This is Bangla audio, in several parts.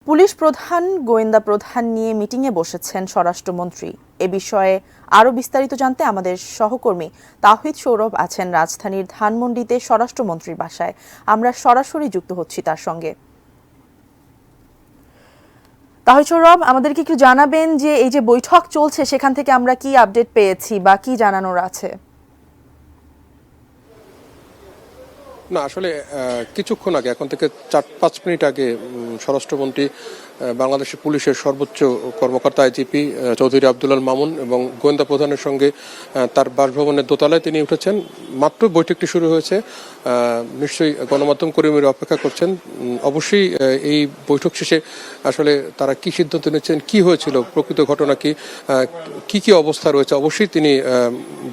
পুলিশ প্রধান গোয়েন্দা প্রধান নিয়ে মিটিংয়ে বসেছেন স্বরাষ্ট্রমন্ত্রী। এ বিষয়ে আরও বিস্তারিত জানতে আমাদের সহকর্মী তাওহিদ সৌরভ আছেন রাজধানীর ধানমন্ডিতে স্বরাষ্ট্রমন্ত্রীর বাসায়। আমরা সরাসরি যুক্ত হচ্ছি তার সঙ্গে। তাহিদ সৌরভ, আমাদেরকে একটু জানাবেন যে এই যে বৈঠক চলছে সেখান থেকে আমরা কি আপডেট পেয়েছি বা কি জানানোর আছে? না, আসলে কিছুক্ষণ আগে, এখন থেকে 4-5 মিনিট আগে স্বরাষ্ট্রমন্ত্রী বাংলাদেশের পুলিশের সর্বোচ্চ কর্মকর্তা আইজিপি চৌধুরী আব্দুল আল মামুন এবং গোয়েন্দা প্রধানের সঙ্গে তার বাসভবনের দোতলায় তিনি উঠেছেন। মাত্র বৈঠকটি শুরু হয়েছে, নিশ্চয়ই গণমাধ্যম কর্মীরা অপেক্ষা করছেন। অবশ্যই এই বৈঠক শেষে আসলে তারা কি সিদ্ধান্ত নিচ্ছেন, কি হয়েছিল, প্রকৃত ঘটনা কি অবস্থা রয়েছে, অবশ্যই তিনি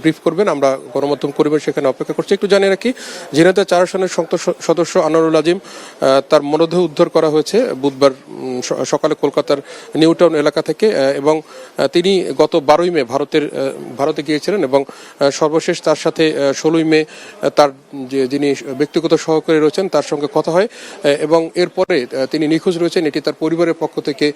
ব্রিফ করবেন। আমরা গণমাধ্যম কর্মীরা সেখানে অপেক্ষা করছি। একটু জানিয়ে রাখি, ঝিনাইদহ 4 আসনের সদস্য আনোয়ারুল আজিম, তার মরদেহ উদ্ধার করা হয়েছে বুধবার সকালে কলকাতার নিউটাউন এলাকা থেকে, এবং তিনি গত 12ই মে ভারতে গিয়েছিলেন এবং সর্বশেষ তার সাথে 16ই মে তার যিনি ব্যক্তিগত সহকারী রয়েছেন তার সঙ্গে কথা হয় এবং এরপরে তিনি নিখোঁজ রয়েছেন, এটি তার পরিবারের পক্ষ থেকে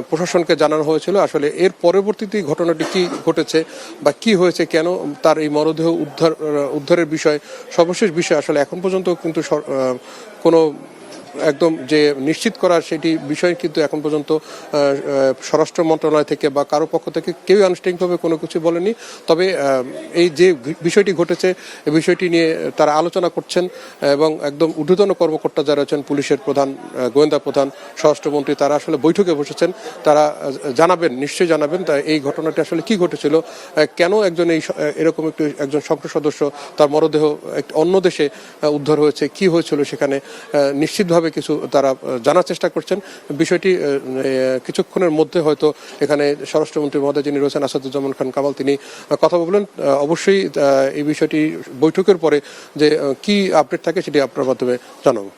প্রশাসনকে জানানো হয়েছিল। আসলে এর পরবর্তীতে ঘটনাটি কি ঘটেছে বা কি হয়েছে, কেন তার এই মরদেহ উদ্ধারের বিষয়, সর্বশেষ বিষয় আসলে এখন পর্যন্ত কিন্তু কোনো একদম যে নিশ্চিত করার সেটি বিষয় কিন্তু এখন পর্যন্ত স্বরাষ্ট্র মন্ত্রণালয় থেকে বা কারো পক্ষ থেকে কেউ আনুষ্ঠানিকভাবে কোনো কিছু বলেনি। তবে এই যে বিষয়টি ঘটেছে এই বিষয়টি নিয়ে তারা আলোচনা করছেন এবং একদম ঊর্ধ্বতন কর্মকর্তা যারা আছেন, পুলিশের প্রধান, গোয়েন্দা প্রধান, স্বরাষ্ট্রমন্ত্রী, তারা আসলে বৈঠকে বসেছেন। তারা জানাবেন, নিশ্চয়ই জানাবেন এই ঘটনাটি আসলে কি ঘটেছিল, কেন এরকম একজন সংসদ সদস্য তার মরদেহ অন্য দেশে উদ্ধার হয়েছে, কি হয়েছিল সেখানে নিশ্চিতভাবে কিছু তারা জানার চেষ্টা করছেন। বিষয়টি কিছুক্ষণের মধ্যে হয়তো এখানে স্বরাষ্ট্রমন্ত্রী মহোদয় যিনি রয়েছেন আসাদুজ্জামান খান কামাল, তিনি কথা বলবেন। অবশ্যই এই বিষয়টি বৈঠকের পরে যে কি আপডেট থাকে সেটি আপনার মাধ্যমে জানাবো।